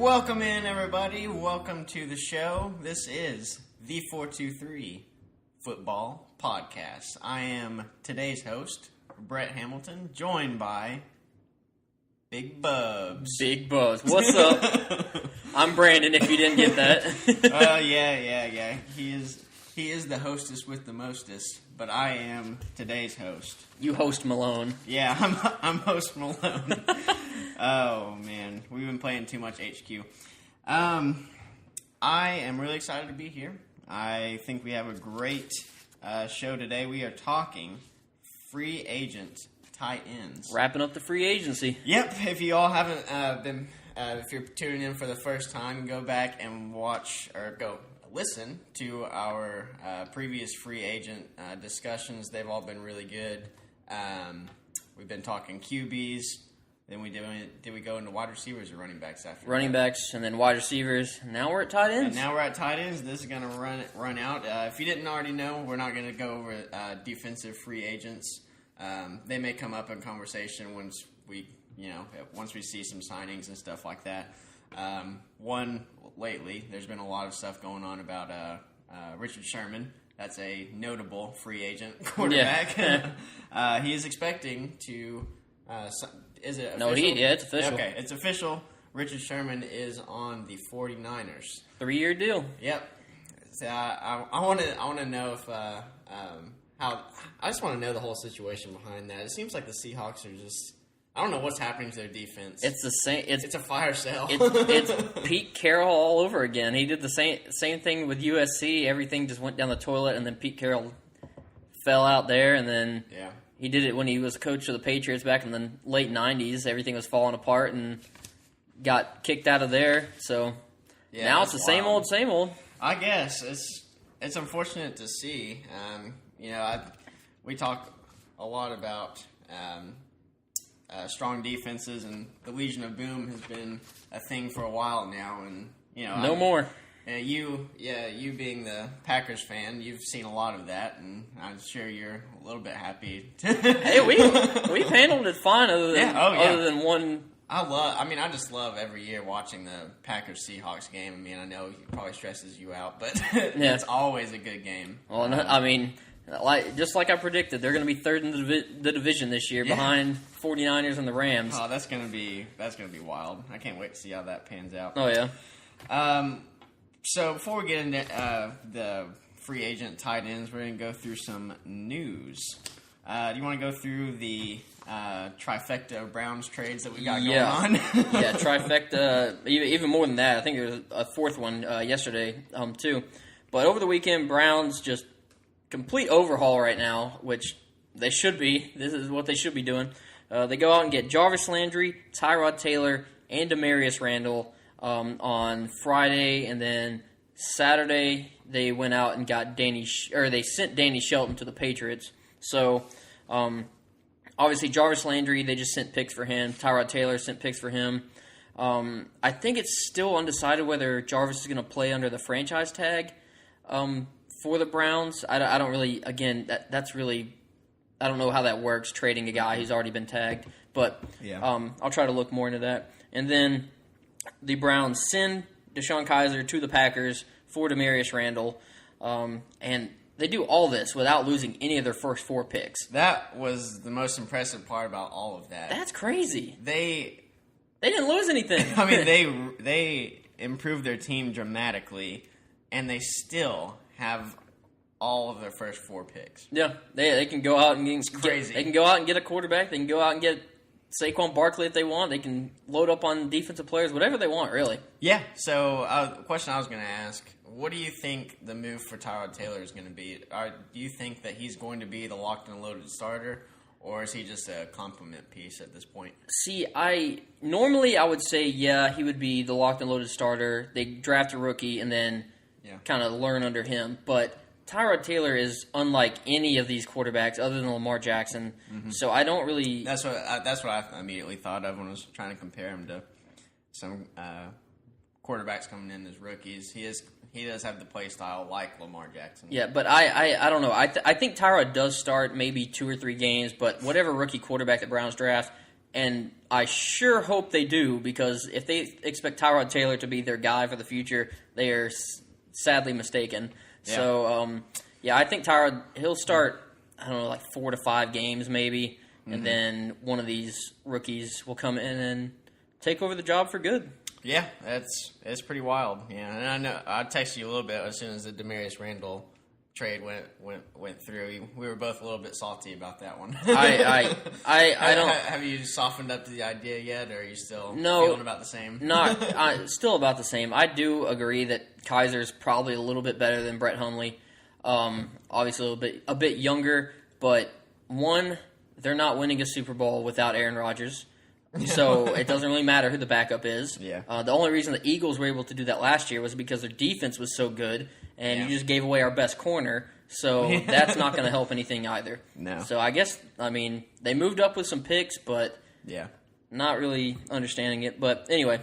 Welcome in, everybody. Welcome to the show. This is the 423 Football Podcast. I am today's host, Brett Hamilton, joined by Big Bubs. Big Bubs. What's up? I'm Brandon, if you didn't get that. Yeah. He is the hostess with the mostest, but I am today's host. You host Malone. Yeah, I'm host Malone. Oh, man. We've been playing too much HQ. I am really excited to be here. I think we have a great show today. We are talking free agent tight ends. Wrapping up the free agency. Yep. If you all haven't been, if you're tuning in for the first time, go back and watch or go listen to our previous free agent discussions. They've all been really good. We've been talking QBs. Then did we go into wide receivers or running backs after running that? backs and then wide receivers. Now we're at tight ends. And now we're at tight ends. This is going to run out. If you didn't already know, we're not going to go over defensive free agents. They may come up in conversation once we see some signings and stuff like that. Lately, there's been a lot of stuff going on about Richard Sherman. That's a notable free agent quarterback. Yeah. He is expecting to. Is it official? It's official. Okay, it's official. Richard Sherman is on the 49ers. 3-year deal. Yep. So I want to know if how I just want to know the whole situation behind that. It seems like the Seahawks are just. I don't know what's happening to their defense. It's the same. It's a fire sale. It's Pete Carroll all over again. He did the same thing with USC. Everything just went down the toilet, and then Pete Carroll fell out there, and then he did it when he was coach of the Patriots back in the late '90s. Everything was falling apart, and got kicked out of there. So now it's the same old, same old. I guess it's unfortunate to see. We talk a lot about. Strong defenses, and the Legion of Boom has been a thing for a while now, and no more. You being the Packers fan, you've seen a lot of that, and I'm sure you're a little bit happy. Hey, we've handled it fine, other than one. I just love every year watching the Packers Seahawks game. I mean, I know it probably stresses you out, but it's always a good game. Well, just like I predicted, they're going to be third in the division this year, behind 49ers and the Rams. Oh, that's going to be wild. I can't wait to see how that pans out. Oh yeah. So before we get into the free agent tight ends, we're going to go through some news. Do you want to go through the trifecta of Browns trades that we got going on? Yeah, trifecta. Even more than that, I think there was a fourth one yesterday too. But over the weekend, Browns just complete overhaul right now, which they should be. This is what they should be doing. They go out and get Jarvis Landry, Tyrod Taylor, and Demarius Randall on Friday, and then Saturday they went out and got they sent Danny Shelton to the Patriots. So obviously Jarvis Landry, they just sent picks for him. Tyrod Taylor sent picks for him. I think it's still undecided whether Jarvis is going to play under the franchise tag. For the Browns, I don't really. Again, that's really. I don't know how that works. Trading a guy who's already been tagged, but I'll try to look more into that. And then the Browns send Deshaun Kaiser to the Packers for Demarius Randall, and they do all this without losing any of their first 4 picks. That was the most impressive part about all of that. That's crazy. They didn't lose anything. I mean, they improved their team dramatically, and they still have all of their first 4 picks. Yeah, they can go out and crazy. They can go out and get a quarterback. They can go out and get Saquon Barkley if they want. They can load up on defensive players, whatever they want, really. Yeah. So the question I was going to ask: what do you think the move for Tyrod Taylor is going to be? Do you think that he's going to be the locked and loaded starter, or is he just a complement piece at this point? See, normally I would say he would be the locked and loaded starter. They draft a rookie and then kind of learn under him. But Tyrod Taylor is unlike any of these quarterbacks other than Lamar Jackson. Mm-hmm. So I don't really... That's what I immediately thought of when I was trying to compare him to some quarterbacks coming in as rookies. He does have the play style like Lamar Jackson. Yeah, but I don't know. I think Tyrod does start maybe 2 or 3 games, but whatever rookie quarterback the Browns draft, And I sure hope they do, because if they expect Tyrod Taylor to be their guy for the future, they are sadly mistaken. Yeah. So, I think Tyrod, he'll start, I don't know, like 4 to 5 games maybe, and then one of these rookies will come in and take over the job for good. Yeah, it's pretty wild. Yeah, and I know I texted you a little bit as soon as the Demarius Randall trade went through. We were both a little bit salty about that one. I don't. Have you softened up to the idea yet, or are you still No, feeling about the same? Still about the same. I do agree that Kaiser's probably a little bit better than Brett Hundley. Obviously a bit younger, but one, they're not winning a Super Bowl without Aaron Rodgers. So it doesn't really matter who the backup is. Yeah. The only reason the Eagles were able to do that last year was because their defense was so good, and you just gave away our best corner. So that's not going to help anything either. No. So I guess, they moved up with some picks, but not really understanding it. But anyway,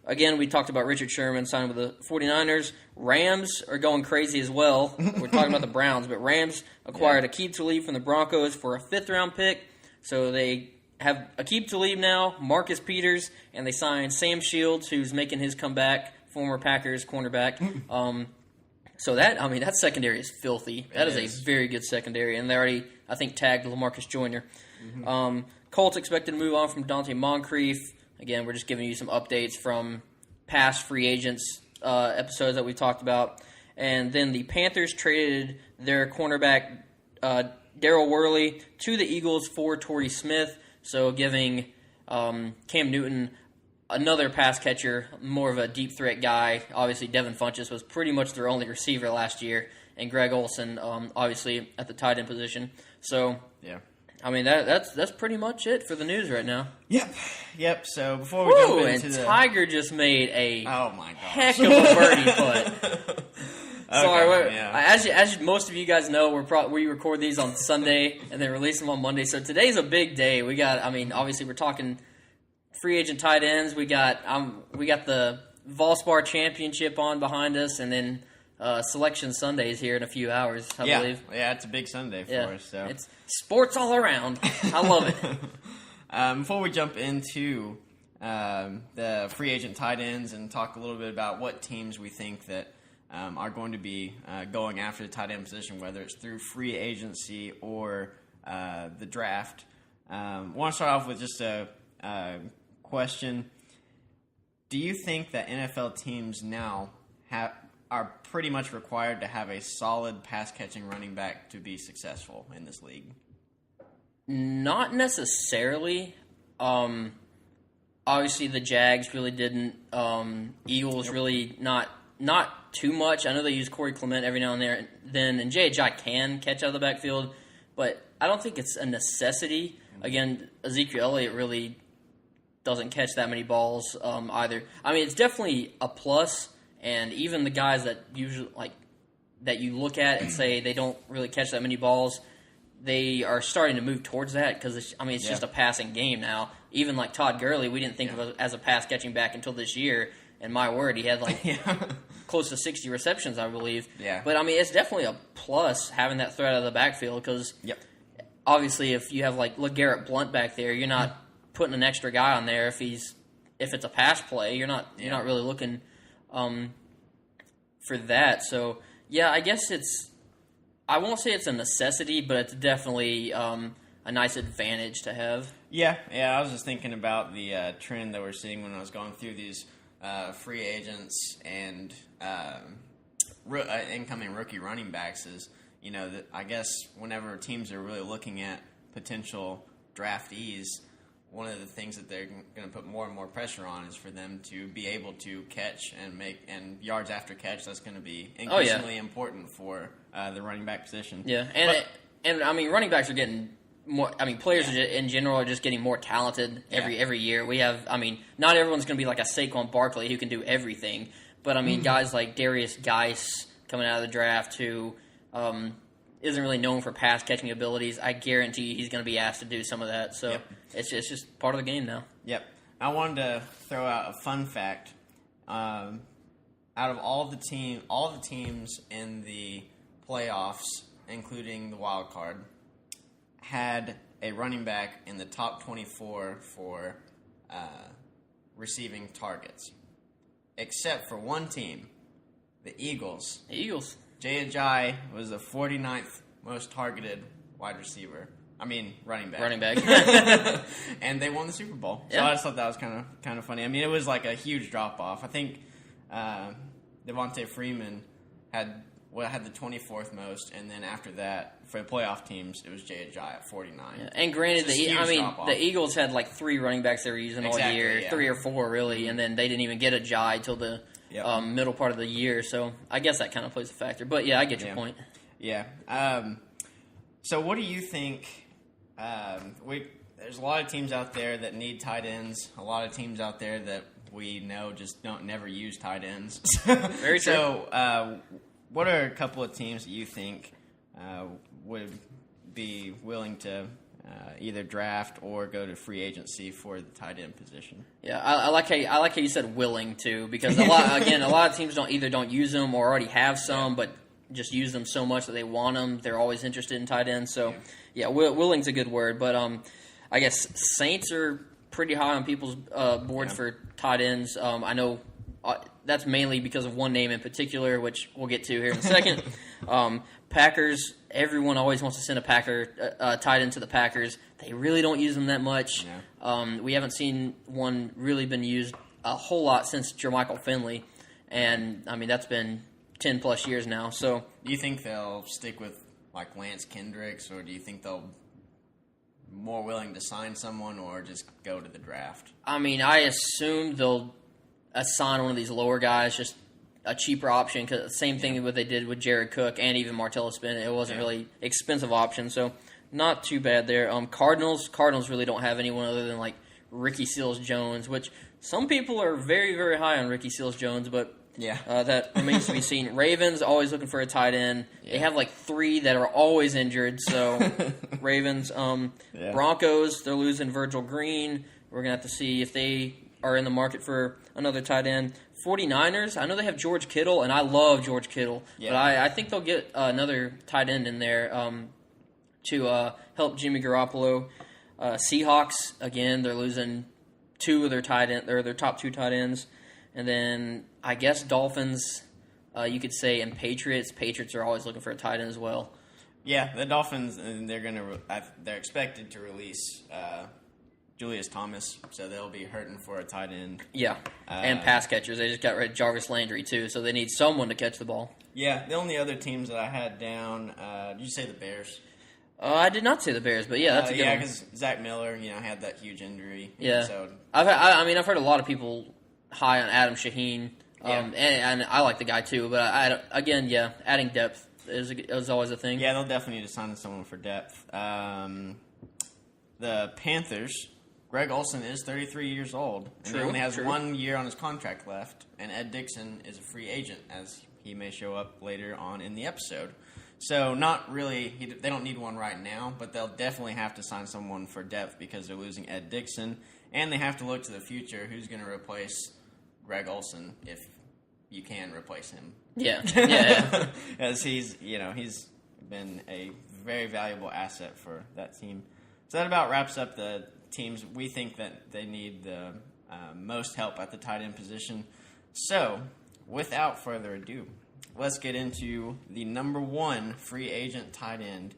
again, we talked about Richard Sherman signing with the 49ers. Rams are going crazy as well. We're talking about the Browns, but Rams acquired Aqib Talib from the Broncos for a 5th-round pick. So they have Aqib Talib now, Marcus Peters, and they signed Sam Shields, who's making his comeback, former Packers cornerback. So that secondary is filthy. That is a very good secondary, and they already, I think, tagged LaMarcus Joyner. Colts expected to move on from Dante Moncrief. Again, we're just giving you some updates from past free agents episodes that we talked about. And then the Panthers traded their cornerback Darryl Worley to the Eagles for Torrey Smith, so giving Cam Newton another pass catcher, more of a deep threat guy. Obviously, Devin Funchess was pretty much their only receiver last year, and Greg Olsen, obviously, at the tight end position. So, that's pretty much it for the news right now. Yep. So before we jump into Tiger just made a heck of a birdie putt. Okay, as most of you guys know, we record these on Sunday and then release them on Monday. So today's a big day. We got, obviously we're talking free agent tight ends. We got the Valspar Championship on behind us, and then Selection Sundays here in a few hours, I believe. Yeah, it's a big Sunday for us. So it's sports all around. I love it. Before we jump into the free agent tight ends and talk a little bit about what teams we think that are going to be going after the tight end position, whether it's through free agency or the draft, I want to start off with just a question. Do you think that NFL teams now are pretty much required to have a solid pass-catching running back to be successful in this league? Not necessarily. Obviously, the Jags really didn't. Eagles really not too much. I know they use Corey Clement every now and then, and J.H.I. can catch out of the backfield, but I don't think it's a necessity. Again, Ezekiel Elliott really doesn't catch that many balls either. It's definitely a plus, and even the guys that usually that you look at and say they don't really catch that many balls, they are starting to move towards that because it's just a passing game now. Even like Todd Gurley, we didn't think of as a pass catching back until this year. And my word, he had close to 60 receptions, I believe. Yeah. But it's definitely a plus having that threat out of the backfield because obviously if you have LeGarrette Blount back there, you're not putting an extra guy on there if it's a pass play. You're not really looking for that. So I guess I won't say it's a necessity, but it's definitely a nice advantage to have. Yeah. I was just thinking about the trend that we're seeing when I was going through these free agents and incoming rookie running backs is, that I guess whenever teams are really looking at potential draftees, one of the things that they're going to put more and more pressure on is for them to be able to catch and yards after catch. That's going to be increasingly important for the running back position. Yeah, and running backs are getting more. Players in general are just getting more talented every year. We have, not everyone's going to be like a Saquon Barkley who can do everything, but guys like Darius Geis coming out of the draft who isn't really known for pass catching abilities. I guarantee he's going to be asked to do some of that. So it's just part of the game now. Yep. I wanted to throw out a fun fact. Out of all the teams in the playoffs, including the wild card, had a running back in the top 24 for receiving targets, except for one team, the Eagles. The Eagles. Jay Ajayi was the 49th most targeted running back. Running back. And they won the Super Bowl. So Yeah. I just thought that was kind of funny. I mean, it was like a huge drop-off. I think Devontae Freeman had the 24th most, and then after that, for the playoff teams, it was Jay Ajayi at 49. Yeah. And granted, the Eagles had like 3 running backs they were using all year, yeah. 3 or 4 really, and then they didn't even get Ajayi till the middle part of the year. So I guess that kind of plays a factor. But yeah, I get your point. Yeah. So what do you think? There's a lot of teams out there that need tight ends. A lot of teams out there that we know just never use tight ends. Very true. So what are a couple of teams that you think would be willing to either draft or go to free agency for the tight end position? Yeah, I like how you said willing to, because a lot of teams don't use them or already have some, but just use them so much that they want them. They're always interested in tight ends. So yeah, willing's a good word, but I guess Saints are pretty high on people's boards for tight ends. I know that's mainly because of one name in particular, which we'll get to here in a second. Packers, everyone always wants to send a tight end to the Packers. They really don't use them that much. Yeah. We haven't seen one really been used a whole lot since Jermichael Finley, and I mean that's been 10+ years now. So, do you think they'll stick with like Lance Kendricks, or do you think they'll more willing to sign someone, or just go to the draft? I mean, I assume they'll assign one of these lower guys, just a cheaper option. Cause same thing what they did with Jared Cook and even Martellus Bennett. It wasn't really expensive option, so not too bad there. Cardinals really don't have anyone other than like Ricky Seals-Jones, which some people are very, very high on Ricky Seals-Jones, but that remains to be seen. Ravens always looking for a tight end. Yeah. They have like 3 that are always injured. So Ravens, Broncos, they're losing Virgil Green. We're gonna have to see if they are in the market for another tight end. 49ers, I know they have George Kittle, and I love George Kittle, but I think they'll get another tight end in there to help Jimmy Garoppolo. Seahawks, again, they're losing 2 of their their top 2 tight ends. And then I guess Dolphins, you could say, and Patriots. Patriots are always looking for a tight end as well. Yeah, the Dolphins, and they're expected to release Julius Thomas, so they'll be hurting for a tight end. Yeah, and pass catchers. They just got rid of Jarvis Landry too, so they need someone to catch the ball. Yeah, the only other teams that I had down, did you say the Bears? I did not say the Bears, but yeah, that's a good one. because Zach Miller, had that huge injury. Yeah, so I've heard a lot of people high on Adam Shaheen, and I like the guy too. But adding depth is always a thing. Yeah, they'll definitely need to sign someone for depth. The Panthers, Greg Olsen is 33 years old, and he only has 1 year on his contract left. And Ed Dickson is a free agent, as he may show up later on in the episode. So not really, they don't need one right now, but they'll definitely have to sign someone for depth because they're losing Ed Dickson, and they have to look to the future. Who's going to replace Greg Olsen if you can replace him? Yeah. As he's been a very valuable asset for that team. So that about wraps up the teams we think that they need the most help at the tight end position. So, without further ado, let's get into the number 1 free agent tight end,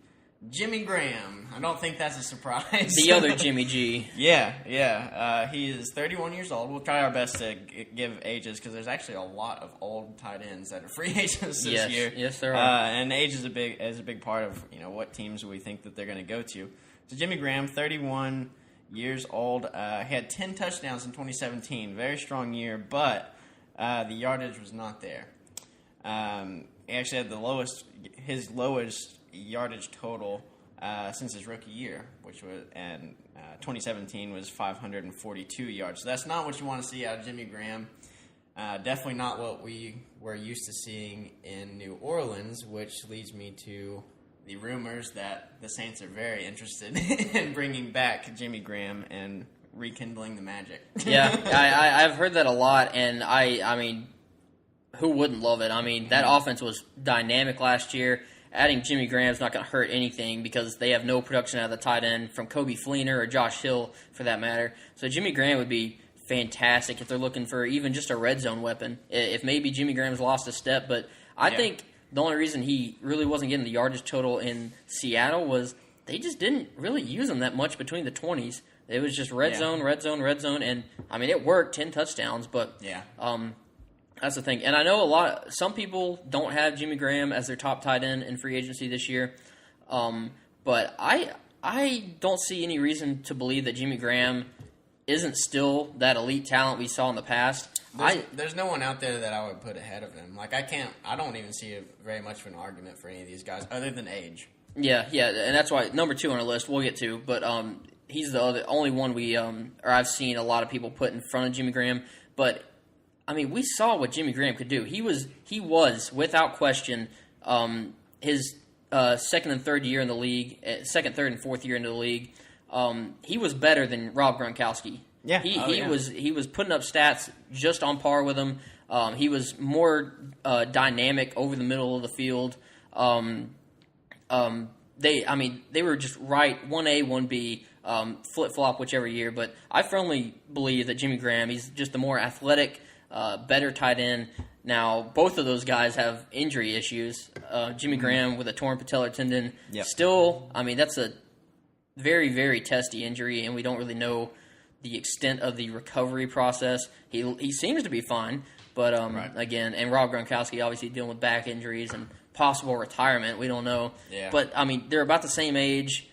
Jimmy Graham. I don't think that's a surprise. The other Jimmy G. Yeah. He is 31 years old. We'll try our best to give ages because there's actually a lot of old tight ends that are free agents this year. Yes, there are. And age is a big part of what teams we think that they're going to go to. So Jimmy Graham, 31 years old. He had 10 touchdowns in 2017. Very strong year, but the yardage was not there. He actually had his lowest yardage total since his rookie year, which was 2017 was 542 yards. So that's not what you want to see out of Jimmy Graham. Definitely not what we were used to seeing in New Orleans, which leads me to the rumors that the Saints are very interested in bringing back Jimmy Graham and rekindling the magic. Yeah, I've heard that a lot, and I mean, who wouldn't love it? I mean, that offense was dynamic last year, adding Jimmy Graham's not going to hurt anything because they have no production out of the tight end from Kobe Fleener or Josh Hill for that matter. So Jimmy Graham would be fantastic if they're looking for even just a red zone weapon. If maybe Jimmy Graham's lost a step, but I think the only reason he really wasn't getting the yardage total in Seattle was they just didn't really use him that much between the 20s. It was just red zone, and I mean it worked, 10 touchdowns, but that's the thing. And I know some people don't have Jimmy Graham as their top tight end in free agency this year, but I don't see any reason to believe that Jimmy Graham isn't still that elite talent we saw in the past. There's no one out there that I would put ahead of him. Like I don't even see very much of an argument for any of these guys other than age. Yeah, and that's why number 2 on our list we'll get to, but he's the only one I've seen a lot of people put in front of Jimmy Graham. But I mean, we saw what Jimmy Graham could do. He was without question his second and third year in the league, second, third, and fourth year into the league. He was better than Rob Gronkowski. Yeah, he was putting up stats just on par with him. He was more dynamic over the middle of the field. They were just right 1A, 1B, flip flop whichever year. But I firmly believe that Jimmy Graham, he's just the more athletic, better tight end. Now both of those guys have injury issues. Jimmy Graham with a torn patellar tendon. Yep. Still, I mean that's a very, very testy injury, and we don't really know the extent of the recovery process. He seems to be fine, but again, and Rob Gronkowski obviously dealing with back injuries and possible retirement. We don't know. Yeah. But, I mean, they're about the same age.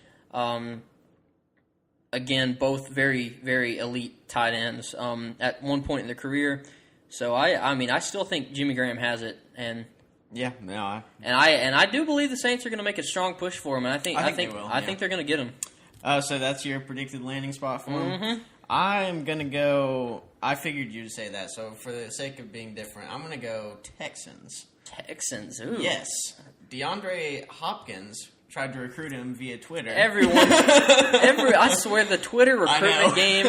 Again, both very, very elite tight ends at one point in their career. So, I still think Jimmy Graham has it, and I do believe the Saints are going to make a strong push for him, and I think they're going to get him. So that's your predicted landing spot for him? Mm-hmm. I'm going to go... I figured you'd say that, so for the sake of being different, I'm going to go Texans. Texans, ooh. Yes. DeAndre Hopkins tried to recruit him via Twitter. I swear the Twitter recruitment game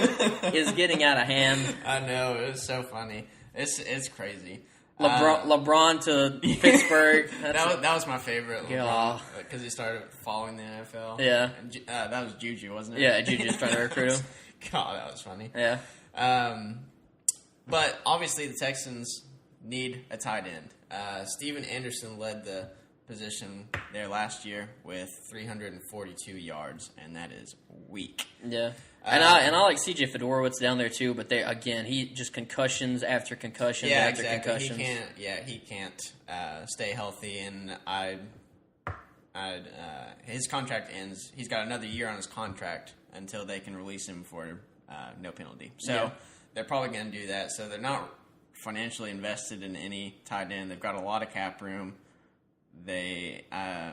is getting out of hand. I know, it was so funny. It's crazy. LeBron to Pittsburgh. That was my favorite. Because he started following the NFL. Yeah. That was Juju, wasn't it? Yeah, Juju's trying to recruit him. God, that was funny. Yeah. But obviously the Texans need a tight end. Steven Anderson led the position there last year with 342 yards, and that is weak. Yeah. And I like C.J. Fedorowicz down there too, but he just concussions after concussions after concussions. He can't stay healthy, and his contract ends. He's got another year on his contract until they can release him for no penalty. So they're probably going to do that. So they're not financially invested in any tight end. They've got a lot of cap room. I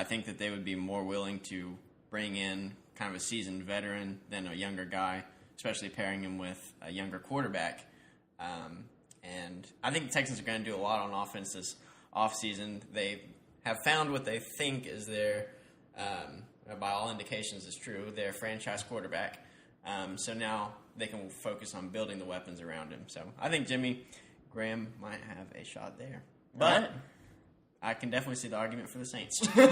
think that they would be more willing to bring in kind of a seasoned veteran than a younger guy, especially pairing him with a younger quarterback. And I think the Texans are going to do a lot on offense this offseason. They have found what they think is their, by all indications is true, their franchise quarterback. So now they can focus on building the weapons around him. So I think Jimmy Graham might have a shot there. But I can definitely see the argument for the Saints. All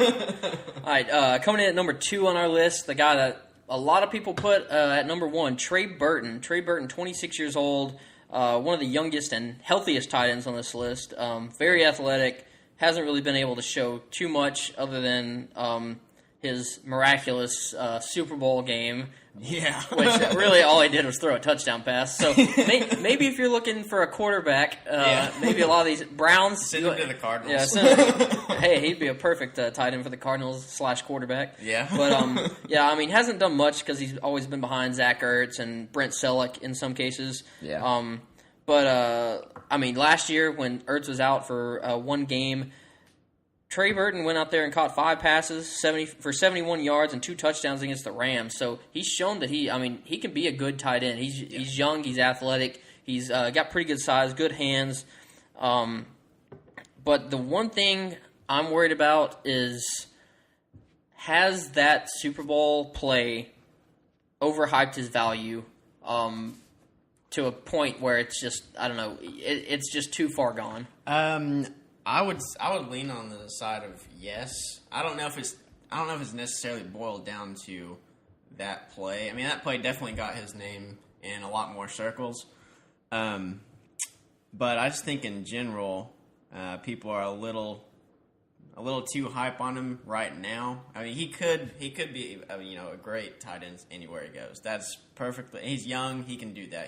right, coming in at number 2 on our list, the guy that a lot of people put at number 1, Trey Burton. Trey Burton, 26 years old, one of the youngest and healthiest tight ends on this list. Very athletic, hasn't really been able to show too much other than his miraculous Super Bowl game. Yeah. Which really all he did was throw a touchdown pass. So maybe if you're looking for a quarterback, maybe a lot of these Browns... Send him to the Cardinals. Hey, he'd be a perfect tight end for the Cardinals / quarterback. Yeah. But, hasn't done much because he's always been behind Zach Ertz and Brent Selleck in some cases. Yeah. Last year when Ertz was out for one game... Trey Burton went out there and caught 5 passes, 71 yards and 2 touchdowns against the Rams. So he's shown that he can be a good tight end. He's young, he's athletic, he's got pretty good size, good hands. But the one thing I'm worried about is, has that Super Bowl play overhyped his value to a point where it's just, I don't know, it's just too far gone? I would lean on the side of yes. I don't know if it's necessarily boiled down to that play. I mean, that play definitely got his name in a lot more circles. But I just think in general, people are a little too hype on him right now. I mean, he could be a great tight end anywhere he goes. That's perfectly. He's young. He can do that.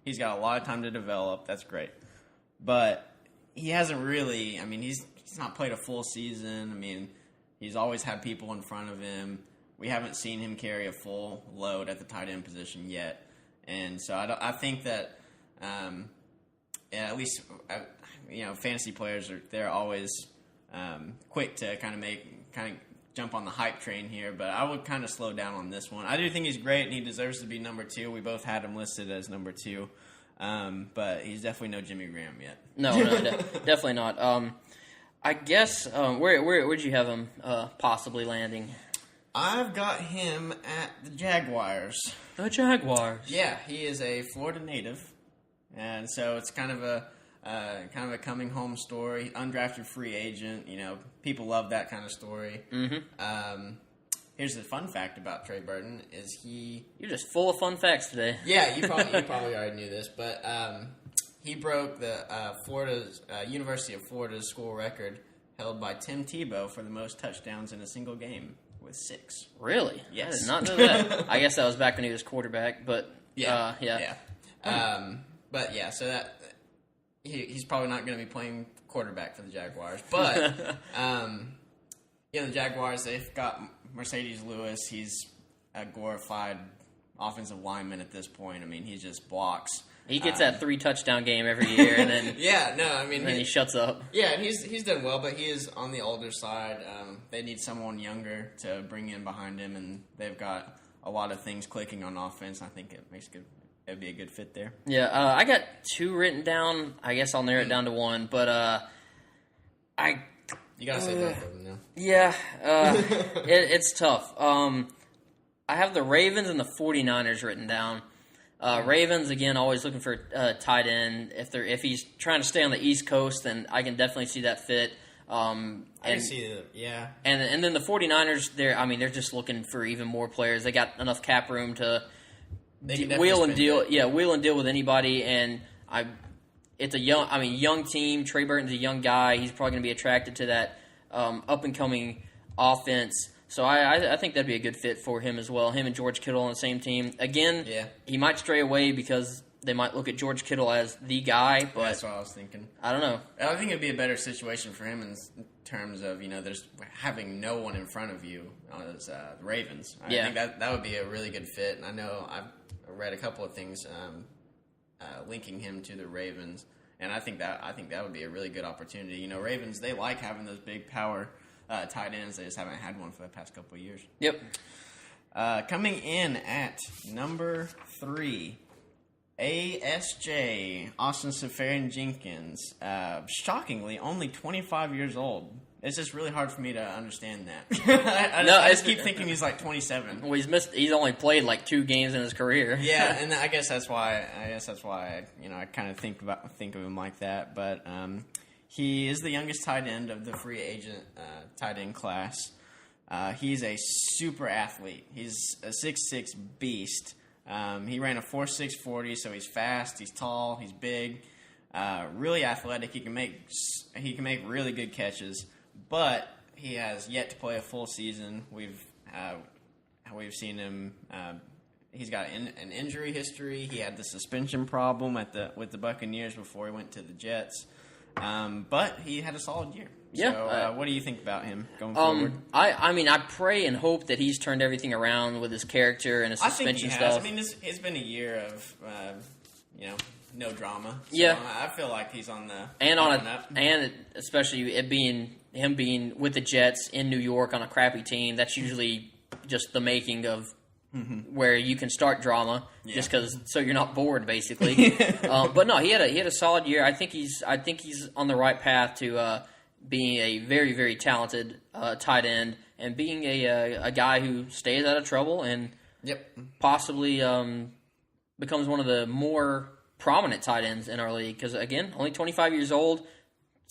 He's got a lot of time to develop. That's great. But he hasn't really. I mean, he's not played a full season. I mean, he's always had people in front of him. We haven't seen him carry a full load at the tight end position yet, and so I think that at least fantasy players they're always quick to kind of jump on the hype train here, but I would kind of slow down on this one. I do think he's great and he deserves to be number 2. We both had him listed as number 2, but he's definitely no Jimmy Graham yet. No, definitely not. I guess where'd you have him possibly landing? I've got him at the Jaguars. The Jaguars. Yeah, he is a Florida native, and so it's kind of a coming home story. Undrafted free agent. People love that kind of story. Mm-hmm. Here's the fun fact about Trey Burton: is You're just full of fun facts today. Yeah, you probably already knew this, but he broke the University of Florida's school record held by Tim Tebow for the most touchdowns in a single game with 6. Really? Yes. I did not know that. I guess that was back when he was quarterback, but yeah. But yeah, so that he's probably not going to be playing quarterback for the Jaguars. But the Jaguars, they've got Mercedes Lewis. He's a glorified offensive lineman at this point. I mean, he just blocks. He gets that 3 touchdown game every year, and then then he shuts up. Yeah, and he's done well, but he is on the older side. They need someone younger to bring in behind him, and they've got a lot of things clicking on offense. I think it'd be a good fit there. Yeah, I got 2 written down. I guess I'll narrow it down to 1, but you gotta say both of them now. Yeah, it's tough. I have the Ravens and the 49ers written down. Ravens, again, always looking for tight end. If he's trying to stay on the East Coast, then I can definitely see that fit. I can see that, yeah. And then the 49ers, they're just looking for even more players. They got enough cap room to wheel and deal with anybody. And it's a young team. Trey Burton's a young guy. He's probably going to be attracted to that up and coming offense. So I think that'd be a good fit for him as well. Him and George Kittle on the same team. Again, he might stray away because they might look at George Kittle as the guy. But that's what I was thinking. I don't know. I think it'd be a better situation for him in terms of there's having no one in front of you as the Ravens. I think that would be a really good fit. And I know I've read a couple of things linking him to the Ravens, and I think that would be a really good opportunity. Ravens, they like having those big power tight ends. They just haven't had one for the past couple of years. Yep. Coming in at number 3, ASJ, Austin Seferian-Jenkins. Shockingly, only 25 years old. It's just really hard for me to understand that. I just keep thinking he's like 27. Well, he's only played like 2 games in his career. Yeah, and I guess that's why. I kind of think of him like that. But he is the youngest tight end of the free agent tight end class. He's a super athlete. He's a 6'6" beast. He ran a 4.6 40, so he's fast, he's tall, he's big, really athletic. He can make really good catches, but he has yet to play a full season. We've seen him. He's got an injury history. He had the suspension problem with the Buccaneers before he went to the Jets. But he had a solid year. Yeah. So, what do you think about him going forward? I pray and hope that he's turned everything around with his character and his suspension stuff. I think he has. It's been a year of, no drama. So yeah. I feel like he's on the up. And especially it being him being with the Jets in New York on a crappy team. That's usually just the making of where you can start drama, just because so you're not bored, basically. But no, he had a solid year. I think he's on the right path to being a very, very talented tight end and being a guy who stays out of trouble and possibly becomes one of the more prominent tight ends in our league. Because again, only 25 years old,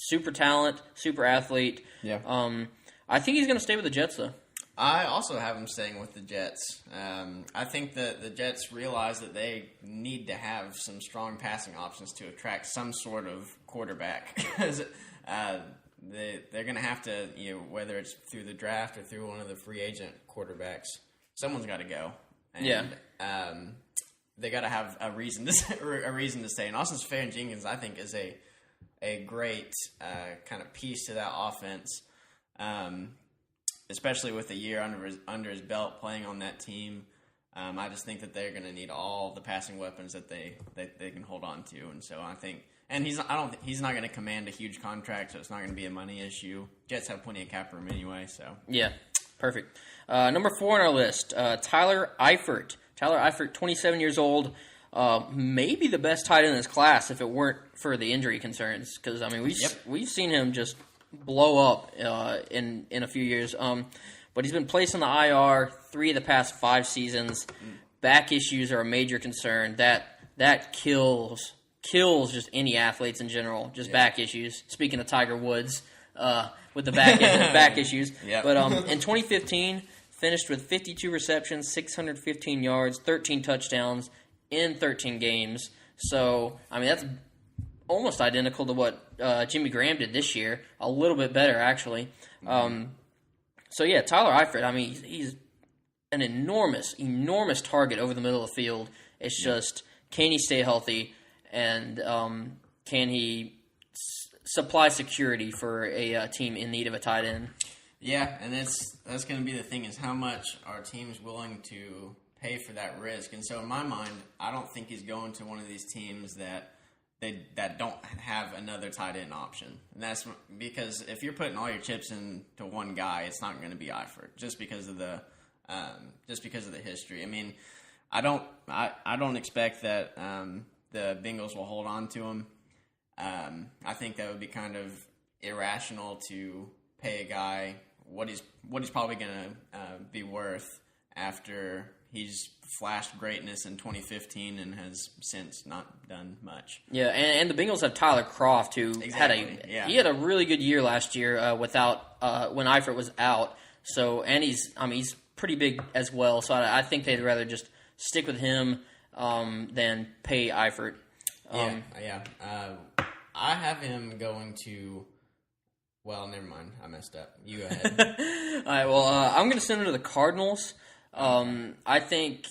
super talent, super athlete. Yeah. I think he's going to stay with the Jets, though. I also have him staying with the Jets. I think that the Jets realize that they need to have some strong passing options to attract some sort of quarterback. Because they're going to have to, whether it's through the draft or through one of the free agent quarterbacks, someone's got to go. And, they got to have a reason to stay. And Austin Seferian-Jenkins, I think, is a great kind of piece to that offense. Especially with a year under his belt playing on that team. I just think that they're going to need all the passing weapons that they can hold on to, and so I think, and he's not going to command a huge contract, so it's not going to be a money issue. Jets have plenty of cap room anyway, so yeah, perfect. Number 4 on our list, Tyler Eifert. Tyler Eifert, 27 years old, maybe the best tight end in this class if it weren't for the injury concerns, because I mean we've seen him just blow up in a few years. But he's been placed on the IR 3 of the past 5 seasons. Back issues are a major concern. That kills just any athletes in general. Just back issues. Speaking of Tiger Woods, with the back issues. Yep. But in 2015, finished with 52 receptions, 615 yards, 13 touchdowns in 13 games. So I mean that's almost identical to what Jimmy Graham did this year. A little bit better, actually. So, yeah, Tyler Eifert, I mean, he's an enormous target over the middle of the field. It's just, can he stay healthy, and can he supply security for a team in need of a tight end? Yeah, and that's going to be the thing, is how much are teams willing to pay for that risk. And so in my mind, I don't think he's going to one of these teams that don't have another tight end option. And that's because if you're putting all your chips into one guy, it's not going to be Eifert, just because of the history. I mean, I don't expect that the Bengals will hold on to him. I think that would be kind of irrational to pay a guy what he's probably going to be worth after he's flashed greatness in 2015 and has since not done much. Yeah, and the Bengals have Tyler Kroft, who had a really good year last year without when Eifert was out. So, and he's pretty big as well. So I think they'd rather just stick with him than pay Eifert. I have him going to. Well, never mind. I messed up. You go ahead. All right. Well, I'm going to send him to the Cardinals. I think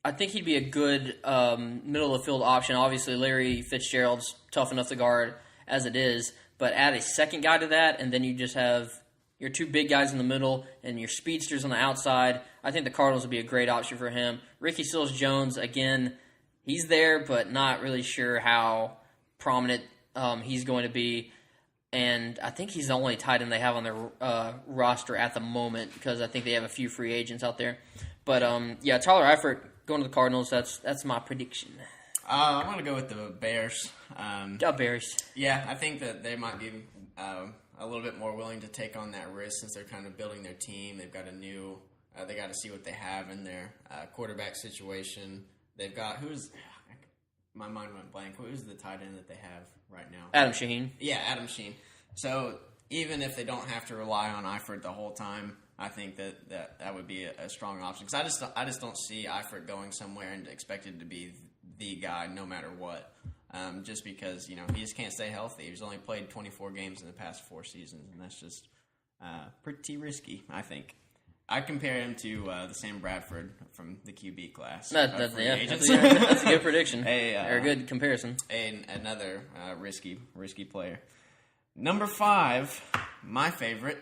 he'd be a good middle of the field option. Obviously, Larry Fitzgerald's tough enough to guard as it is, but add a second guy to that, and then you just have your 2 big guys in the middle and your speedsters on the outside. I think the Cardinals would be a great option for him. Ricky Seals-Jones, again, he's there, but not really sure how prominent he's going to be. And I think he's the only tight end they have on their roster at the moment, because I think they have a few free agents out there. But, Tyler Eifert going to the Cardinals, that's my prediction. I'm going to go with the Bears. Bears. Yeah, I think that they might be a little bit more willing to take on that risk since they're kind of building their team. They've got they got to see what they have in their quarterback situation. They've got, my mind went blank. Who's the tight end that they have right now? Adam Shaheen. Yeah, Adam Shaheen. So even if they don't have to rely on Eifert the whole time, I think that would be a strong option. Because I just don't see Eifert going somewhere and expected to be the guy no matter what. Just because he just can't stay healthy. He's only played 24 games in the past 4 seasons, and that's just pretty risky, I think. I compare him to the Sam Bradford from the QB class. That's a good prediction. Or a good comparison. Another risky player. Number 5, my favorite,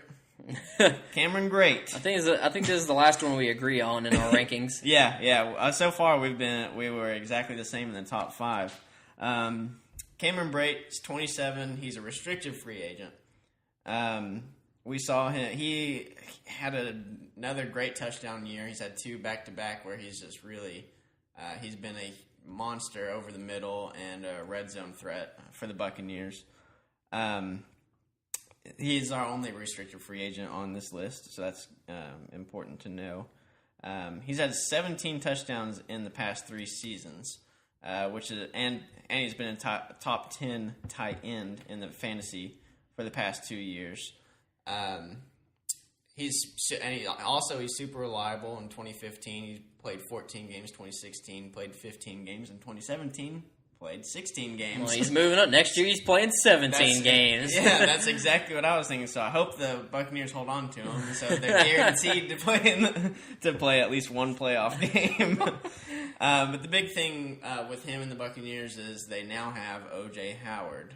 Cameron Great. I think this is the last one we agree on in our rankings. Yeah. So far we were exactly the same in the top 5. Cameron Brate is 27. He's a restricted free agent. We saw him. He had another great touchdown year. He's had 2 back-to-back where he's just really he's been a monster over the middle and a red zone threat for the Buccaneers. He's our only restricted free agent on this list, so that's important to know. He's had 17 touchdowns in the past 3 seasons, which is and he's been in top 10 tight end in the fantasy for the past 2 years. He's super reliable. In 2015, he played 14 games. 2016, played 15 games. In 2017, played 16 games. Well, he's moving up. Next year, he's playing 17 games. Yeah, that's exactly what I was thinking. So I hope the Buccaneers hold on to him, so they're guaranteed to play at least one playoff game. But the big thing with him and the Buccaneers is they now have O.J. Howard,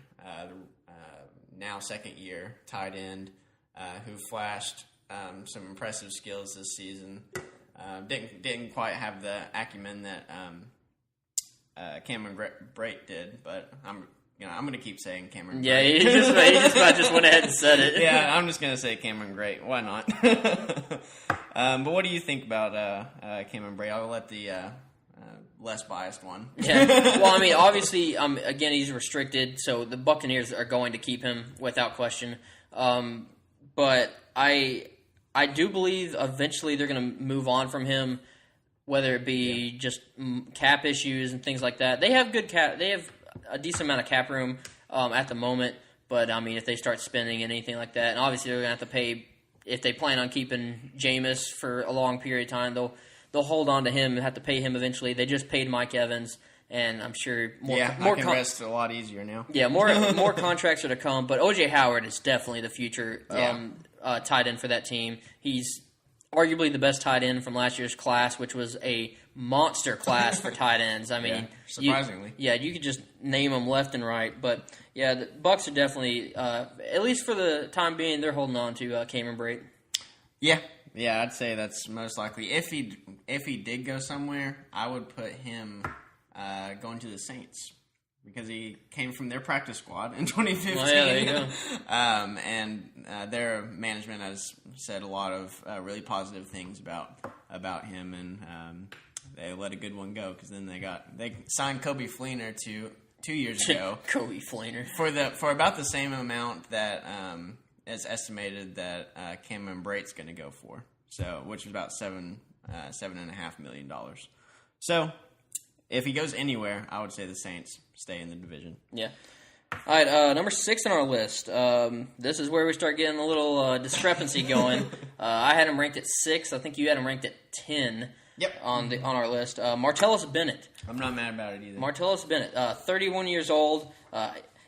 now second-year tight end, who flashed some impressive skills this season. Didn't quite have the acumen that Cameron Brate did, but I'm going to keep saying Cameron. Yeah, Brate. he just went ahead and said it. Yeah, I'm just going to say Cameron Brate. Why not? But what do you think about Cameron Brate? I'll let the less biased one. Yeah. Well, I mean, obviously, again, he's restricted, so the Buccaneers are going to keep him without question. But I do believe eventually they're going to move on from him, whether it be just cap issues and things like that. They have They have a decent amount of cap room at the moment. But I mean, if they start spending and anything like that, and obviously they're going to have to pay. If they plan on keeping Jameis for a long period of time, they'll hold on to him and have to pay him eventually. They just paid Mike Evans, and I'm sure more. I can rest a lot easier now. Yeah, more contracts are to come. But O.J. Howard is definitely the future tight end for that team. He's arguably the best tight end from last year's class, which was a monster class for tight ends. I mean, surprisingly. You could just name them left and right. But, yeah, the Bucs are definitely, at least for the time being, they're holding on to Cameron Brate. Yeah, I'd say that's most likely. If he did go somewhere, I would put him going to the Saints. Because he came from their practice squad in 2015. Oh, yeah, there you go. And their management has said a lot of really positive things about him, and they let a good one go because then they signed Kobe Fleener 2 years ago. Kobe Fleener for about the same amount that is estimated that Cameron Brate's going to go for. So which is about $7.5 million. So. If he goes anywhere, I would say the Saints stay in the division. Yeah. All right, number 6 on our list. This is where we start getting a little discrepancy going. I had him ranked at 6. I think you had him ranked at 10. Yep. On our list. Martellus Bennett. I'm not mad about it either. Martellus Bennett, 31 years old.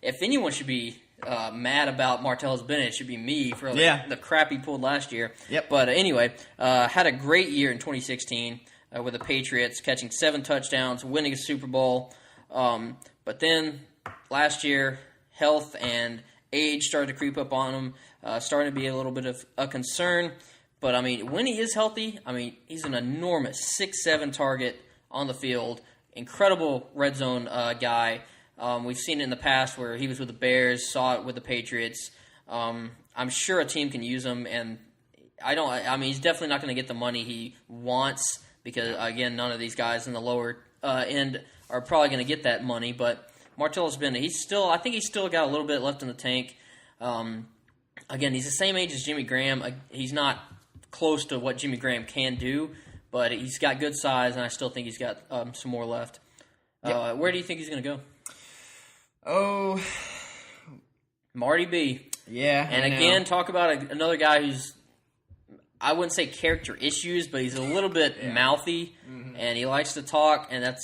If anyone should be mad about Martellus Bennett, it should be me for the crap he pulled last year. Yep. But anyway, had a great year in 2016. With the Patriots, catching 7 touchdowns, winning a Super Bowl. But then last year, health and age started to creep up on him, starting to be a little bit of a concern. But, I mean, when he is healthy, I mean, he's an enormous 6'7" target on the field, incredible red zone guy. We've seen it in the past where he was with the Bears, saw it with the Patriots. I'm sure a team can use him, and he's definitely not going to get the money he wants. Because, again, none of these guys in the lower end are probably going to get that money. But Martellus Bennett, I think he's still got a little bit left in the tank. Again, he's the same age as Jimmy Graham. He's not close to what Jimmy Graham can do, but he's got good size, and I still think he's got some more left. Yep. Where do you think he's going to go? Oh, Marty B. Yeah. And again, talk about another guy who's, I wouldn't say character issues, but he's a little bit mouthy, and he likes to talk, and that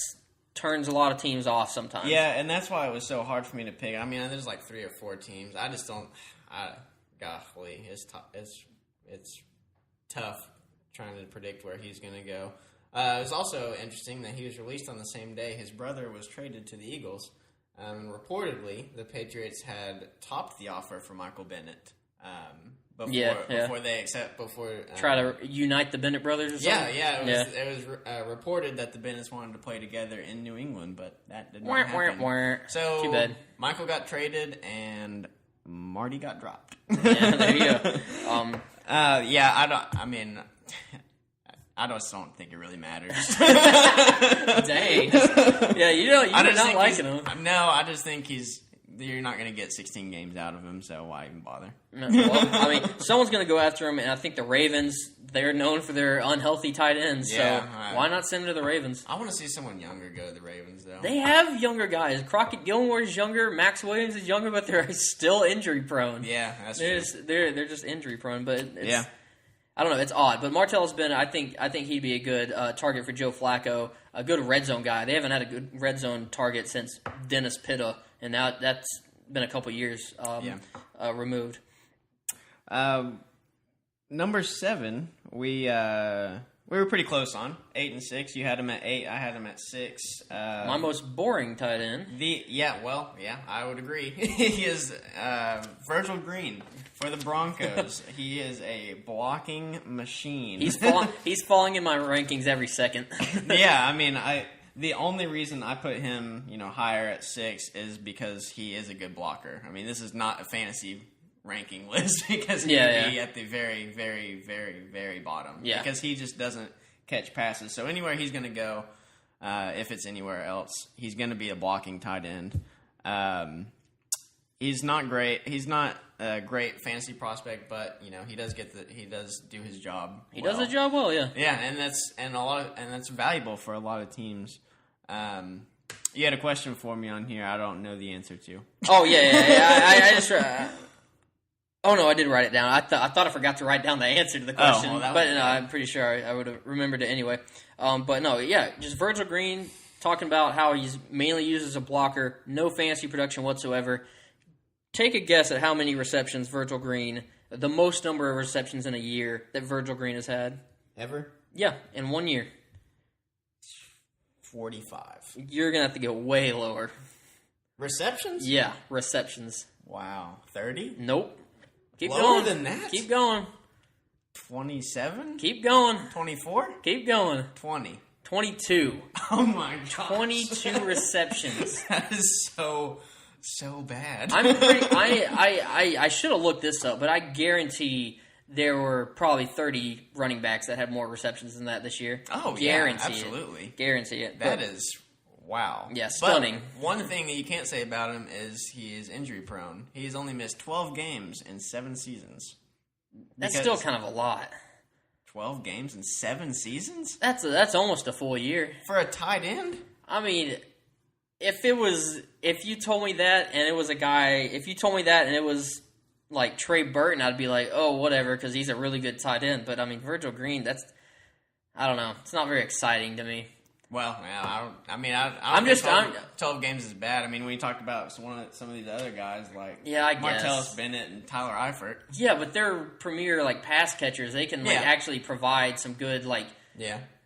turns a lot of teams off sometimes. Yeah, and that's why it was so hard for me to pick. I mean, there's like 3 or 4 teams. I just don't. Golly, it's tough trying to predict where he's going to go. It was also interesting that he was released on the same day his brother was traded to the Eagles, and reportedly the Patriots had topped the offer for Michael Bennett. Before they try to unite the Bennett brothers or something? It was reported that the Bennetts wanted to play together in New England, but that did not happen. So too bad. Michael got traded and Marty got dropped. Yeah, there you go. I just don't think it really matters. Dang. Yeah, you're not liking him. No, I just think he's you're not going to get 16 games out of him, so why even bother? No, well, I mean, someone's going to go after him, and I think the Ravens, they're known for their unhealthy tight ends, so why not send him to the Ravens? I want to see someone younger go to the Ravens, though. They have younger guys. Crockett Gilmore is younger, Max Williams is younger, but they're still injury prone. Yeah, that's true. They're just injury prone, but it's, I don't know, it's odd. But Martell's been, I think he'd be a good target for Joe Flacco, a good red zone guy. They haven't had a good red zone target since Dennis Pitta, and now that's been a couple years removed. Number 7, we were pretty close on 8 and 6. You had him at 8. I had him at 6. My most boring tight end. I would agree. He is Virgil Green for the Broncos. He is a blocking machine. He's falling in my rankings every second. Yeah, I mean, the only reason I put him, higher at 6 is because he is a good blocker. I mean, this is not a fantasy ranking list because he would be at the very, very, very, very bottom. Yeah. Because he just doesn't catch passes. So anywhere he's going to go, if it's anywhere else, he's going to be a blocking tight end. He's not great. He's not a great fantasy prospect, but he does do his job. He does his job well, yeah. Yeah, and that's valuable for a lot of teams. You had a question for me on here. I don't know the answer to. Oh yeah. I just. Oh no, I did write it down. I thought I forgot to write down the answer to the question, but no, I'm pretty sure I would have remembered it anyway. But no, just Virgil Green talking about how he's mainly used as a blocker, no fantasy production whatsoever. Take a guess at how many receptions Virgil Green, the most number of receptions in a year that Virgil Green has had. Ever? Yeah, in 1 year. 45. You're going to have to go way lower. Receptions? Yeah, receptions. Wow. 30? Nope. Keep Lower going. than that? Keep going. 27? Keep going. 24? Keep going. 20. 22. Oh my gosh. 22 receptions. That is so bad. I should have looked this up, but I guarantee there were probably 30 running backs that had more receptions than that this year. Oh, guarantee absolutely. Guarantee it. That is, wow. Yeah, stunning. But one thing that you can't say about him is he is injury prone. He has only missed 12 games in 7 seasons. That's still kind of a lot. 12 games in 7 seasons? That's almost a full year. For a tight end? I mean, if you told me that and it was a guy, if you told me that and it was like Trey Burton, I'd be like, oh, whatever, because he's a really good tight end. But I mean, Virgil Green, I don't know. It's not very exciting to me. Well, yeah, I don't think 12 games is bad. I mean, when you talked about some of these other guys, like Martellus Bennett and Tyler Eifert. Yeah, but they're premier, pass catchers. They can, actually provide some good,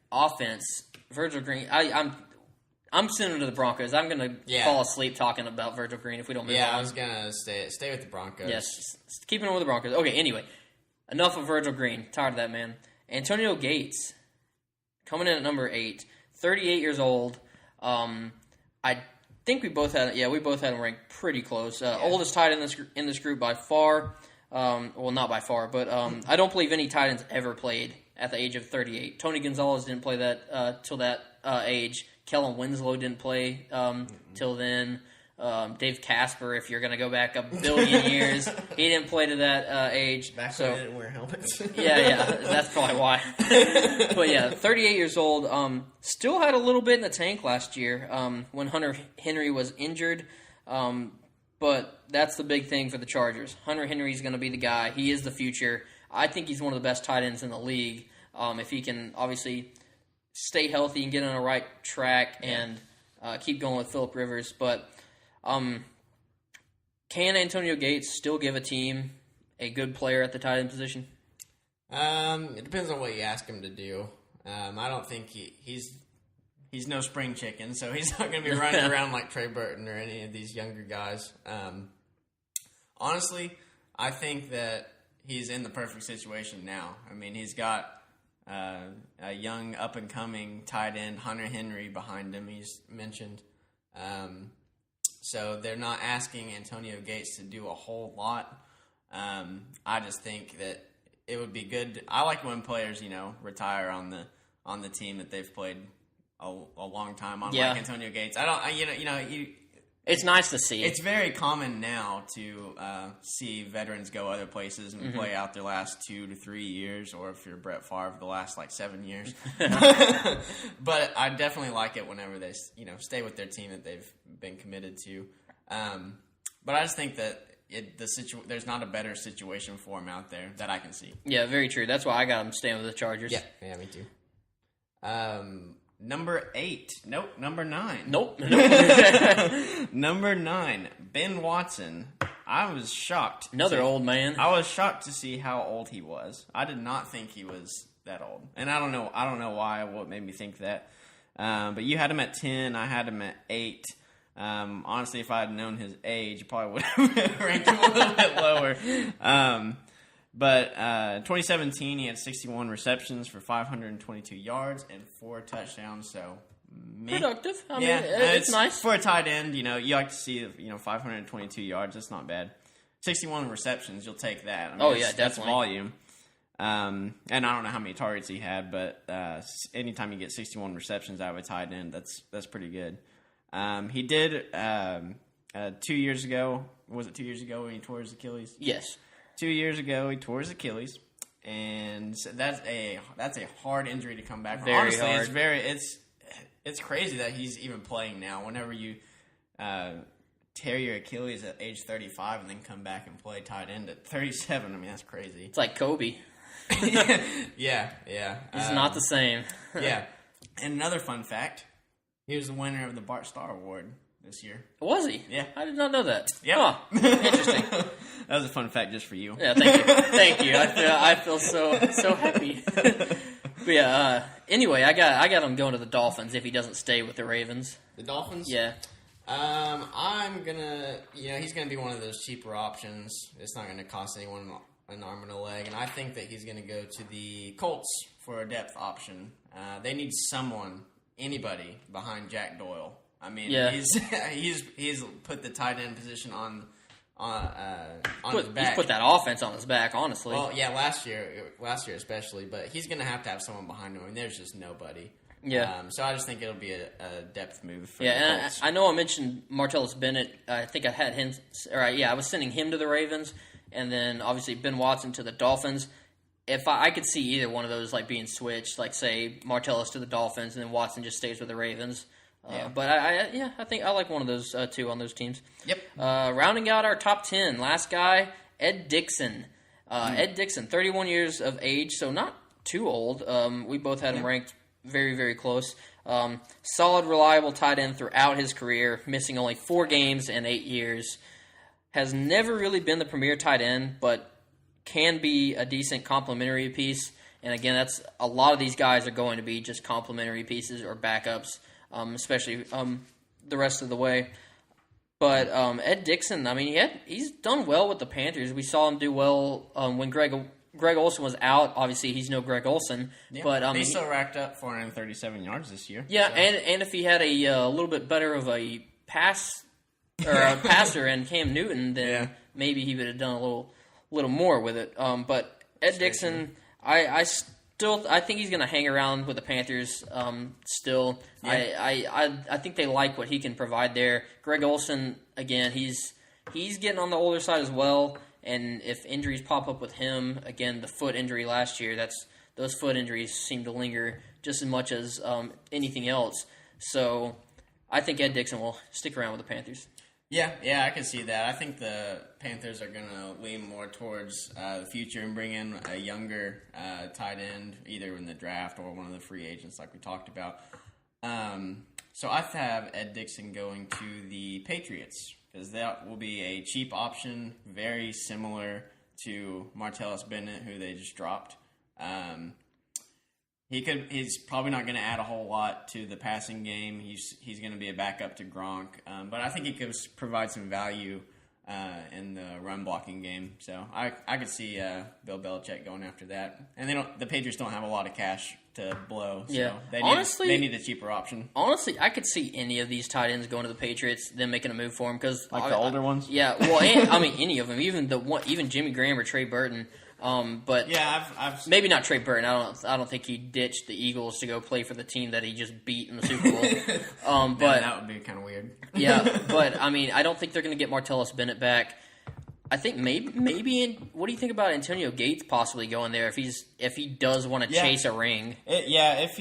offense. Virgil Green, I'm sending him to the Broncos. I'm going to fall asleep talking about Virgil Green if we don't move on. Yeah, I was going to stay with the Broncos. Yes, keeping him with the Broncos. Okay, anyway, enough of Virgil Green. Tired of that man. Antonio Gates, coming in at number 8. 38 years old. I think we both had him ranked pretty close. Oldest tight end in this group by far. Well, not by far, but I don't believe any tight ends ever played at the age of 38. Tony Gonzalez didn't play that till that age. Kellen Winslow didn't play till then. Dave Casper, if you're going to go back a billion years, he didn't play to that age. Back when they didn't wear helmets. yeah, that's probably why. But yeah, 38 years old. Still had a little bit in the tank last year when Hunter Henry was injured. But that's the big thing for the Chargers. Hunter Henry's going to be the guy. He is the future. I think he's one of the best tight ends in the league. If he can obviously stay healthy and get on the right track and keep going with Phillip Rivers. But can Antonio Gates still give a team a good player at the tight end position? It depends on what you ask him to do. I don't think he's no spring chicken, so he's not going to be running around like Trey Burton or any of these younger guys. Honestly, I think that he's in the perfect situation now. I mean, he's got a young up-and-coming tight end, Hunter Henry, behind him, he's mentioned. So they're not asking Antonio Gates to do a whole lot. I just think that it would be good. I like when players, retire on the team that they've played a long time on, like Antonio Gates. It's nice to see. It's very common now to see veterans go other places and play out their last 2 to 3 years, or if you're Brett Favre, the last 7 years. But I definitely like it whenever they stay with their team that they've been committed to. But I just think that there's not a better situation for him out there that I can see. Yeah, very true. That's why I got him staying with the Chargers. Yeah, me too. Number 8. Nope. Number 9. Nope. Number 9. Ben Watson. I was shocked. Another old man. I was shocked to see how old he was. I did not think he was that old, and I don't know why. What made me think that? But you had him at 10. I had him at 8. Honestly, if I had known his age, I probably would have ranked him a little bit lower. But 2017, he had 61 receptions for 522 yards and 4 touchdowns. So productive. I mean, it's nice for a tight end. You like to see 522 yards. That's not bad. 61 receptions, you'll take that. I mean, definitely. That's volume. And I don't know how many targets he had, but anytime you get 61 receptions out of a tight end, that's pretty good. He did 2 years ago. Was it 2 years ago when he tore his Achilles? Yes. 2 years ago, he tore his Achilles, and that's a hard injury to come back from. Very Honestly, hard. It's crazy that he's even playing now. Whenever you tear your Achilles at age 35 and then come back and play tight end at 37, I mean, that's crazy. It's like Kobe. Yeah. He's not the same. Yeah. And another fun fact, he was the winner of the Bart Starr Award this year. Was he? Yeah. I did not know that. Yeah. Huh. Interesting. That was a fun fact just for you. Yeah, thank you. I feel so happy. But yeah. Anyway, I got him going to the Dolphins if he doesn't stay with the Ravens. The Dolphins? Yeah. I'm gonna. He's gonna be one of those cheaper options. It's not gonna cost anyone an arm and a leg, and I think that he's gonna go to the Colts for a depth option. They need anybody behind Jack Doyle. I mean, he's put the tight end position on his back. He's put that offense on his back, honestly. Well, yeah, last year especially, but he's going to have someone behind him, and there's just nobody. Yeah. So I just think it'll be a depth move for the Colts. and I know I mentioned Martellus Bennett. I think I had him. I was sending him to the Ravens, and then obviously Ben Watson to the Dolphins. If I could see either one of those being switched, say Martellus to the Dolphins, and then Watson just stays with the Ravens. But I think I like one of those two on those teams. Yep. Rounding out our top 10, last guy, Ed Dickson. Ed Dickson, 31 years of age, so not too old. We both had him ranked very, very close. Solid, reliable tight end throughout his career, missing only 4 games in 8 years. Has never really been the premier tight end, but can be a decent complementary piece. And again, a lot of these guys are going to be just complementary pieces or backups. Especially the rest of the way. But Ed Dickson, I mean, he's done well with the Panthers. We saw him do well when Greg Olsen was out. Obviously, he's no Greg Olsen. Yeah, but he still racked up 437 yards this year. Yeah, so. and if he had a little bit better of a passer and Cam Newton, then maybe he would have done a little more with it. But Ed Dickson, I think he's going to hang around with the Panthers still. Yeah. I think they like what he can provide there. Greg Olsen, again, he's getting on the older side as well. And if injuries pop up with him, again, the foot injury last year, those foot injuries seem to linger just as much as anything else. So I think Ed Dickson will stick around with the Panthers. Yeah, I can see that. I think the Panthers are going to lean more towards the future and bring in a younger tight end, either in the draft or one of the free agents like we talked about. So I have Ed Dickson going to the Patriots because that will be a cheap option, very similar to Martellus Bennett, who they just dropped. He's probably not going to add a whole lot to the passing game. He's going to be a backup to Gronk, but I think he could provide some value in the run blocking game. So I could see Bill Belichick going after that. And the Patriots don't have a lot of cash to blow. So they need a cheeper option. Honestly, I could see any of these tight ends going to the Patriots, them making a move for him because the older ones. Yeah, well, any of them, even Jimmy Graham or Trey Burton. But yeah, I've maybe not Trey Burton. I don't think he ditched the Eagles to go play for the team that he just beat in the Super Bowl. But that would be kind of weird. Yeah, but I mean, I don't think they're going to get Martellus Bennett back. I think maybe. What do you think about Antonio Gates possibly going there if he does want to chase a ring? If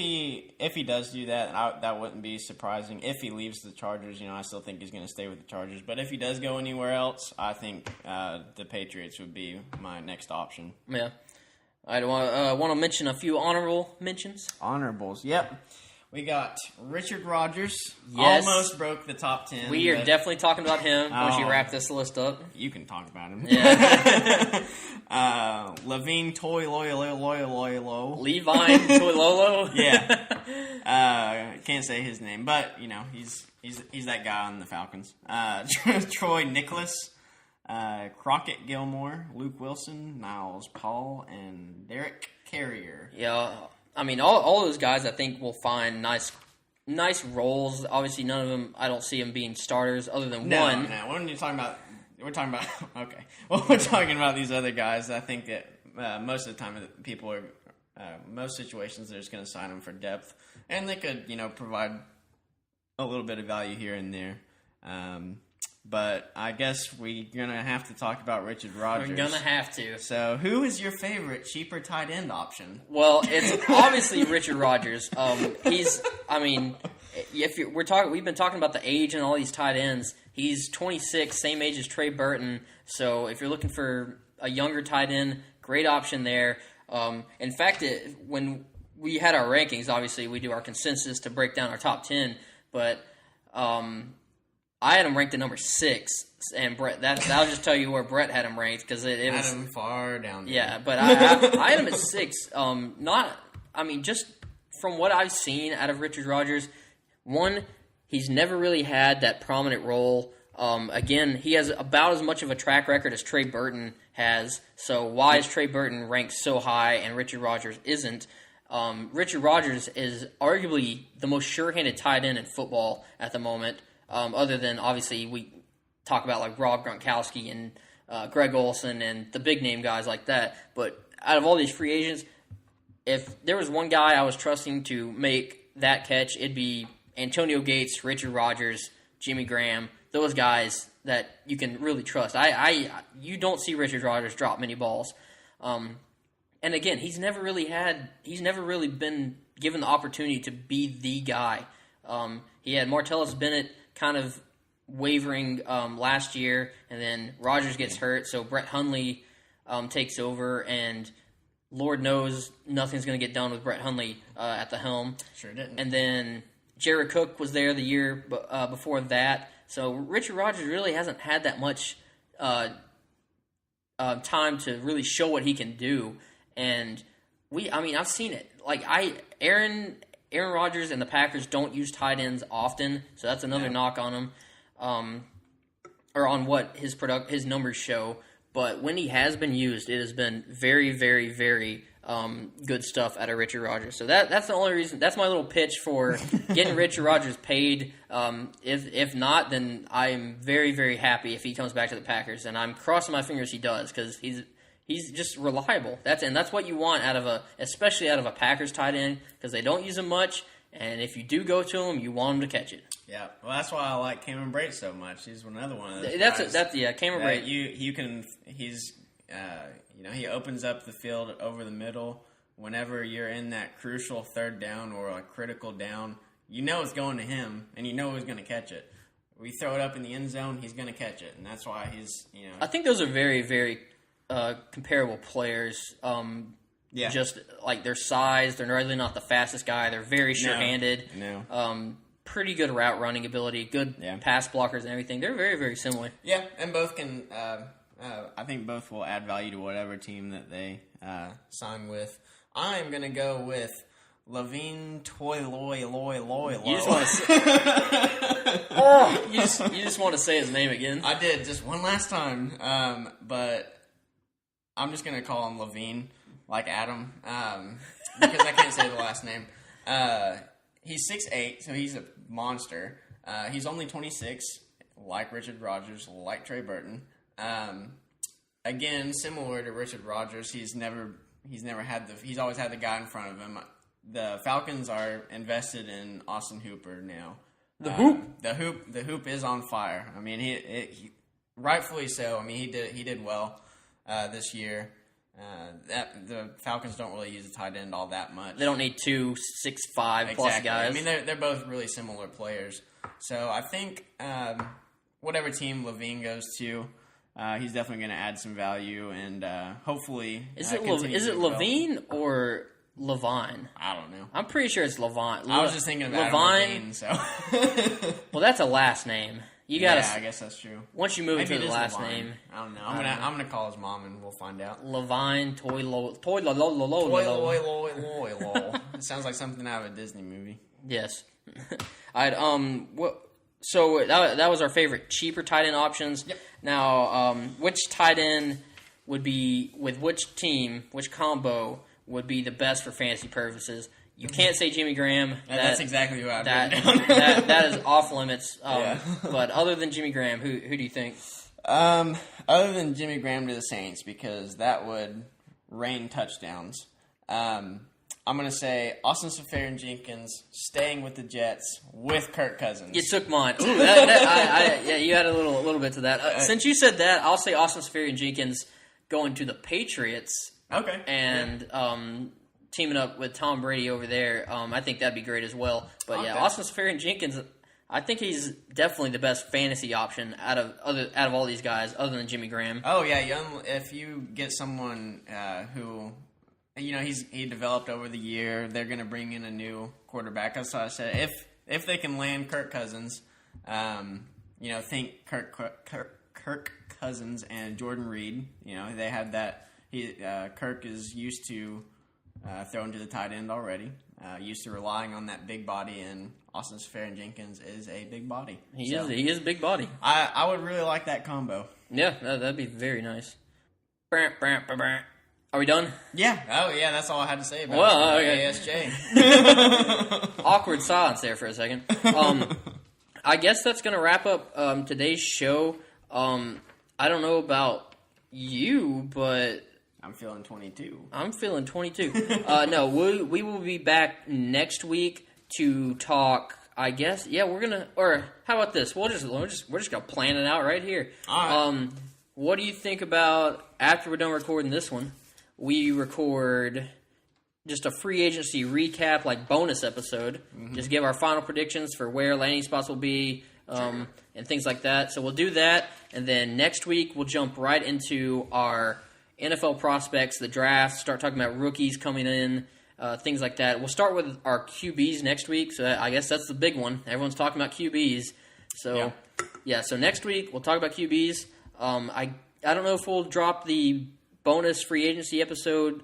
he does do that, that wouldn't be surprising. If he leaves the Chargers, I still think he's going to stay with the Chargers. But if he does go anywhere else, I think the Patriots would be my next option. Yeah, I want to mention a few honorable mentions. Honorables, yep. We got Richard Rodgers. Yes. Almost broke the top 10. We are definitely talking about him once you wrap this list up. You can talk about him. Yeah. Levine Toilolo. Levine Toilolo. Yeah. Can't say his name, but he's that guy on the Falcons. Troy Nicholas, Crockett Gilmore, Luke Wilson, Niles Paul, and Derek Carrier. Yeah. I mean, all those guys I think will find nice roles. Obviously, none of them, I don't see them being starters other than one. No, when you're talking about, we're talking about, okay. Well, we're talking about these other guys. I think that most of the time people are, most situations they're just going to sign them for depth. And they could, provide a little bit of value here and there. But I guess we're going to have to talk about Richard Rodgers. We're going to have to. So, who is your favorite cheaper tight end option? Well, it's obviously Richard Rodgers. We've been talking about the age and all these tight ends. He's 26, same age as Trey Burton. So, if you're looking for a younger tight end, great option there. In fact, when we had our rankings, obviously we do our consensus to break down our top 10, but I had him ranked at number 6, and Brett. I'll just tell you where Brett had him ranked because it was had him far down there. Yeah, but I had him at 6. Just from what I've seen out of Richard Rodgers, one, he's never really had that prominent role. Again, he has about as much of a track record as Trey Burton has. So why is Trey Burton ranked so high and Richard Rodgers isn't? Richard Rodgers is arguably the most sure-handed tight end in football at the moment. Other than, obviously, we talk about like Rob Gronkowski and Greg Olsen and the big-name guys like that. But out of all these free agents, if there was one guy I was trusting to make that catch, it'd be Antonio Gates, Richard Rodgers, Jimmy Graham, those guys that you can really trust. You don't see Richard Rodgers drop many balls. And again, he's never really been given the opportunity to be the guy. He had Martellus Bennett kind of wavering last year, and then Rodgers gets hurt, so Brett Hundley takes over, and Lord knows nothing's going to get done with Brett Hundley at the helm. Sure didn't. And then Jared Cook was there the year before that, so Richard Rodgers really hasn't had that much time to really show what he can do, and I've seen it. Like Aaron Rodgers and the Packers don't use tight ends often, so that's another knock on him, or on what his numbers show. But when he has been used, it has been very, very, very good stuff out of Richard Rodgers. So that's the only reason. That's my little pitch for getting Richard Rodgers paid. If not, then I'm very, very happy if he comes back to the Packers, and I'm crossing my fingers he does because he's just reliable. That's what you want especially out of a Packers tight end, because they don't use him much, and if you do go to him, you want him to catch it. Yeah, well, that's why I like Cameron Brate so much. He's another one of those guys. Cameron Brate. He opens up the field over the middle whenever you're in that crucial third down or a critical down. You know it's going to him, and you know he's going to catch it. We throw it up in the end zone, he's going to catch it, and that's why he's. I think those are very, very comparable players. Just like their size, they're really not the fastest guy. They're very sure-handed. No. Pretty good route running ability, good pass blockers and everything. They're very, very similar. Yeah, and both can. I think both will add value to whatever team that they sign with. I'm gonna go with Levine Toilolo. You just want to. You just want to say his name again. I did just one last time, but I'm just gonna call him Levine, like Adam, because I can't say the last name. He's 6'8", so he's a monster. He's only 26, like Richard Rodgers, like Trey Burton. again, similar to Richard Rodgers, he's always had the guy in front of him. The Falcons are invested in Austin Hooper now. The hoop is on fire. I mean, he rightfully so. I mean, he did well this year. The Falcons don't really use a tight end all that much. They don't need 2 6'5" plus guys. I mean, they're both really similar players. So I think whatever team Levine goes to, he's definitely going to add some value, and hopefully is it Levine or Levine? I don't know. I'm pretty sure it's Levine. I was just thinking about Levine. So well, that's a last name. You gotta. Yeah, I guess that's true. Once you move Maybe into the last Levine. name, I don't know. I'm gonna call his mom and we'll find out. Levine Toy. It sounds like something out of a Disney movie. Yes. So that was our favorite cheaper tight end options. Yep. Now, which tight end would be with which team, which combo would be the best for fantasy purposes? You can't say Jimmy Graham. That's exactly who I've that is off limits. But other than Jimmy Graham, who do you think? Other than Jimmy Graham to the Saints, because that would rain touchdowns. I'm going to say Austin Seferian-Jenkins staying with the Jets with Kirk Cousins. You took mine. Ooh, yeah, you had a little bit to that. Since you said that, I'll say Austin Seferian-Jenkins going to the Patriots. Okay. And teaming up with Tom Brady over there. I think that'd be great as well. But okay. Yeah, Austin Seferian-Jenkins, I think he's definitely the best fantasy option out of all these guys, other than Jimmy Graham. Oh yeah, if you get someone who, he developed over the year, they're going to bring in a new quarterback. That's what I said. If they can land Kirk Cousins, think Kirk Cousins and Jordan Reed. They had that. Kirk is used to throwing to the tight end already. Used to relying on that big body, and Austin Seferian-Jenkins is a big body. He is a big body. I would really like that combo. Yeah, that'd be very nice. Are we done? Yeah. Oh, yeah, that's all I had to say about ASJ. Awkward silence there for a second. I guess that's going to wrap up today's show. I don't know about you, but I'm feeling 22. I'm feeling 22. No, we will be back next week to talk. I guess. Yeah, we're gonna. Or how about this? We're just gonna plan it out right here. All right. What do you think about after we're done recording this one? We record just a free agency recap, like bonus episode. Mm-hmm. Just give our final predictions for where landing spots will be, and things like that. So we'll do that, and then next week we'll jump right into our NFL prospects, the draft, start talking about rookies coming in, things like that. We'll start with our QBs next week, so I guess that's the big one. Everyone's talking about QBs. So, so next week we'll talk about QBs. I don't know if we'll drop the bonus free agency episode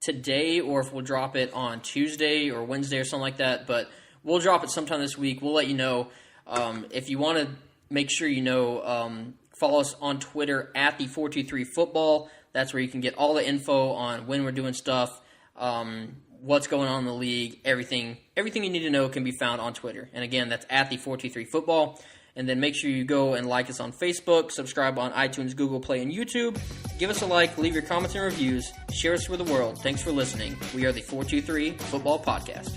today or if we'll drop it on Tuesday or Wednesday or something like that, but we'll drop it sometime this week. We'll let you know. If you want to make sure you know, follow us on Twitter at the 423football. That's where you can get all the info on when we're doing stuff, what's going on in the league, everything you need to know can be found on Twitter. And again, that's at the 423football. And then make sure you go and like us on Facebook, subscribe on iTunes, Google Play, and YouTube. Give us a like, leave your comments and reviews, share us with the world. Thanks for listening. We are the 423 Football Podcast.